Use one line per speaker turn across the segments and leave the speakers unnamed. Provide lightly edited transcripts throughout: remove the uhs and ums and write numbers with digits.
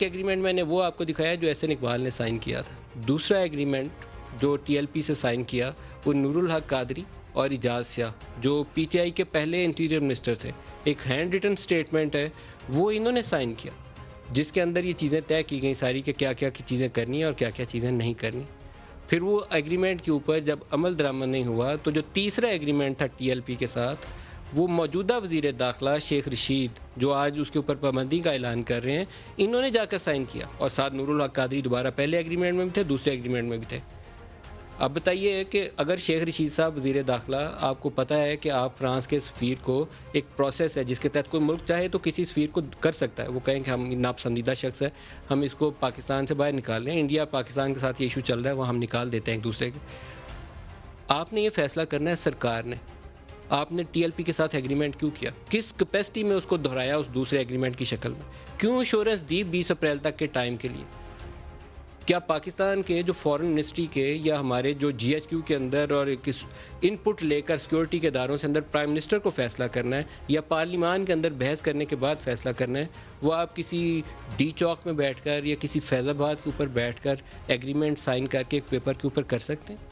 ایک ایگریمنٹ میں نے وہ آپ کو دکھایا جو احسن اقبال نے سائن کیا تھا. دوسرا ایگریمنٹ جو ٹی ایل پی سے سائن کیا وہ نور الحق قادری اور اجاز سیاہ جو پی ٹی آئی کے پہلے انٹیریئر منسٹر تھے. ایک ہینڈ ریٹن سٹیٹمنٹ ہے وہ انہوں نے سائن کیا جس کے اندر یہ چیزیں طے کی گئیں ساری کہ کیا کیا چیزیں کرنی ہیں اور کیا کیا چیزیں نہیں کرنی. پھر وہ ایگریمنٹ کے اوپر جب عمل درآمد نہیں ہوا تو جو تیسرا ایگریمنٹ تھا ٹی ایل پی کے ساتھ وہ موجودہ وزیر داخلہ شیخ رشید جو آج اس کے اوپر پابندی کا اعلان کر رہے ہیں انہوں نے جا کر سائن کیا اور ساتھ نور الحق قادری دوبارہ پہلے ایگریمنٹ میں بھی تھے دوسرے ایگریمنٹ میں بھی تھے. اب بتائیے کہ اگر شیخ رشید صاحب وزیر داخلہ آپ کو پتہ ہے کہ آپ فرانس کے سفیر کو ایک پروسیس ہے جس کے تحت کوئی ملک چاہے تو کسی سفیر کو کر سکتا ہے, وہ کہیں کہ ہم ناپسندیدہ شخص ہے ہم اس کو پاکستان سے باہر نکال لیں, انڈیا پاکستان کے ساتھ یہ ایشو چل رہا ہے وہ ہم نکال دیتے ہیں ایک دوسرے کے. آپ نے یہ فیصلہ کرنا ہے سرکار نے. آپ نے ٹی ایل پی کے ساتھ ایگریمنٹ کیوں کیا, کس کیپیسٹی میں اس کو دہرایا اس دوسرے ایگریمنٹ کی شکل میں, کیوں انشورنس دی 20 اپریل تک کے ٹائم کے لیے. کیا پاکستان کے جو فارن منسٹری کے یا ہمارے جو جی ایچ کیو کے اندر اور کس ان پٹ لے کر سیکورٹی کے اداروں سے اندر پرائم منسٹر کو فیصلہ کرنا ہے یا پارلیمان کے اندر بحث کرنے کے بعد فیصلہ کرنا ہے, وہ آپ کسی ڈی چوک میں بیٹھ کر یا کسی فیض آباد کے اوپر بیٹھ کر ایگریمنٹ سائن کر کے ایک پیپر کے اوپر کر سکتے ہیں؟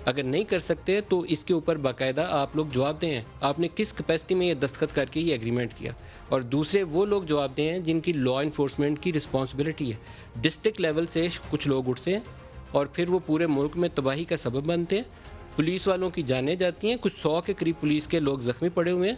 اگر نہیں کر سکتے تو اس کے اوپر باقاعدہ آپ لوگ جواب دیں آپ نے کس کیپیسٹی میں یہ دستخط کر کے یہ ایگریمنٹ کیا. اور دوسرے وہ لوگ جواب دیں جن کی لا انفورسمنٹ کی رسپانسبلٹی ہے. ڈسٹرکٹ لیول سے کچھ لوگ اٹھتے ہیں اور پھر وہ پورے ملک میں تباہی کا سبب بنتے ہیں. پولیس والوں کی جانیں جاتی ہیں, کچھ 100 کے قریب پولیس کے لوگ زخمی پڑے ہوئے ہیں.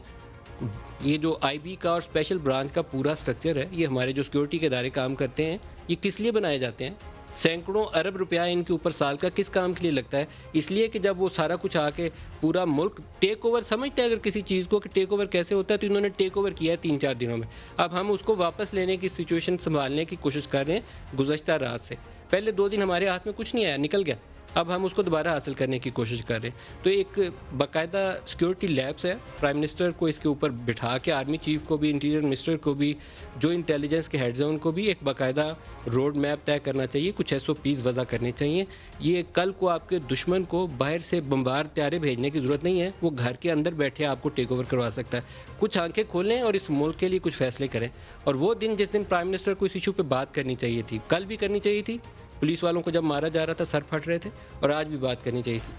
یہ جو آئی بی کا اور اسپیشل برانچ کا پورا سٹرکچر ہے, یہ ہمارے جو سیکورٹی کے ادارے کام کرتے ہیں یہ کس لیے بنائے جاتے ہیں؟ سینکڑوں ارب روپیہ ان کے اوپر سال کا کس کام کے لیے لگتا ہے؟ اس لیے کہ جب وہ سارا کچھ آ کے پورا ملک ٹیک اوور سمجھتے ہیں اگر کسی چیز کو کہ ٹیک اوور کیسے ہوتا ہے, تو انہوں نے ٹیک اوور کیا ہے 3-4 دنوں میں. اب ہم اس کو واپس لینے کی سچویشن سنبھالنے کی کوشش کر رہے ہیں گزشتہ رات سے. پہلے 2 دن ہمارے ہاتھ میں کچھ نہیں آیا, نکل گیا, اب ہم اس کو دوبارہ حاصل کرنے کی کوشش کر رہے ہیں. تو ایک باقاعدہ سیکورٹی لیبس ہے, پرائم منسٹر کو اس کے اوپر بٹھا کے آرمی چیف کو بھی انٹیریئر منسٹر کو بھی جو انٹیلیجنس کے ہیڈز ہیں ان کو بھی ایک باقاعدہ روڈ میپ طے کرنا چاہیے, کچھ ایس او پیز وضع کرنے چاہیے. یہ کل کو آپ کے دشمن کو باہر سے بمبار طیارے بھیجنے کی ضرورت نہیں ہے, وہ گھر کے اندر بیٹھے آپ کو ٹیک اوور کروا سکتا ہے. کچھ آنکھیں کھولیں اور اس ملک کے لیے کچھ فیصلے کریں. اور وہ دن جس دن پرائم منسٹر کو اس ایشو پہ بات کرنی چاہیے تھی, کل بھی کرنی چاہیے تھی, پولیس والوں کو جب مارا جا رہا تھا سر پھٹ رہے تھے, اور آج بھی بات کرنی چاہیے تھی.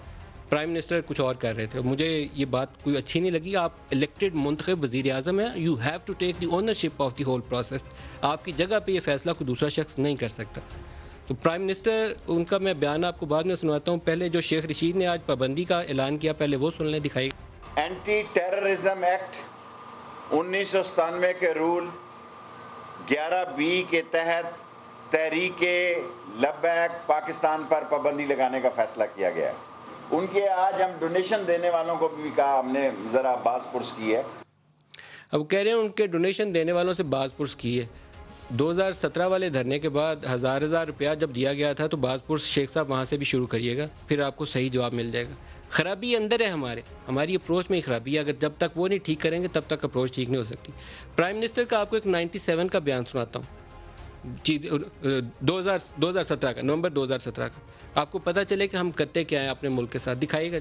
پرائم منسٹر کچھ اور کر رہے تھے. مجھے یہ بات کوئی اچھی نہیں لگی. آپ الیکٹڈ منتخب وزیر اعظم ہیں, you have to take the ownership of the whole process. آپ کی جگہ پہ یہ فیصلہ کوئی دوسرا شخص نہیں کر سکتا. تو پرائم منسٹر ان کا میں بیان آپ کو بعد میں سنواتا ہوں. پہلے جو شیخ رشید نے آج پابندی کا اعلان کیا پہلے وہ سن لیں, دکھائی.
اینٹی ٹیررزم ایکٹ 1997 کے رول 11B کے تحت تحریک لبیک پاکستان پر پابندی لگانے کا فیصلہ کیا گیا ہے. ان کے آج ہم ڈونیشن دینے والوں کو بھی کہا, ہم نے ذرا باز پرس کی ہے.
اب کہہ رہے ہیں ان کے ڈونیشن دینے والوں سے باز پرس کی ہے. 2017 والے دھرنے کے بعد ہزار روپیہ جب دیا گیا تھا تو باز پرس شیخ صاحب وہاں سے بھی شروع کریے گا, پھر آپ کو صحیح جواب مل جائے گا. خرابی اندر ہے ہماری اپروچ میں ہی خرابی ہے. اگر جب تک وہ نہیں ٹھیک کریں گے تب تک اپروچ ٹھیک نہیں ہو سکتی. پرائم منسٹر کا آپ کو ایک 97 کا بیان سناتا ہوں, 2017 کا, نومبر 2017 کا, آپ کو پتہ چلے کہ ہم کرتے کیا ہیں اپنے ملک کے ساتھ. دکھائیے گا.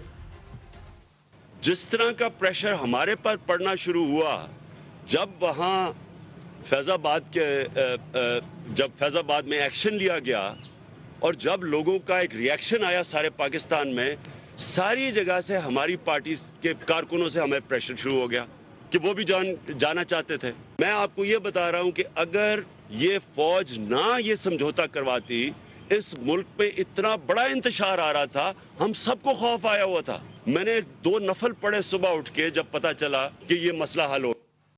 جس طرح کا پریشر ہمارے پر پڑنا شروع ہوا جب وہاں فیض آباد میں ایکشن لیا گیا, اور جب لوگوں کا ایک ریئیکشن آیا سارے پاکستان میں, ساری جگہ سے ہماری پارٹی کے کارکنوں سے ہمیں پریشر شروع ہو گیا کہ وہ بھی جانا چاہتے تھے. میں آپ کو یہ بتا رہا ہوں کہ اگر یہ فوج نہ یہ سمجھوتا کرواتی, اس ملک پہ اتنا بڑا انتشار آ رہا تھا, ہم سب کو خوف آیا ہوا تھا. میں نے 2 نفل پڑھے صبح اٹھ کے جب پتا چلا کہ یہ مسئلہ حل ہو.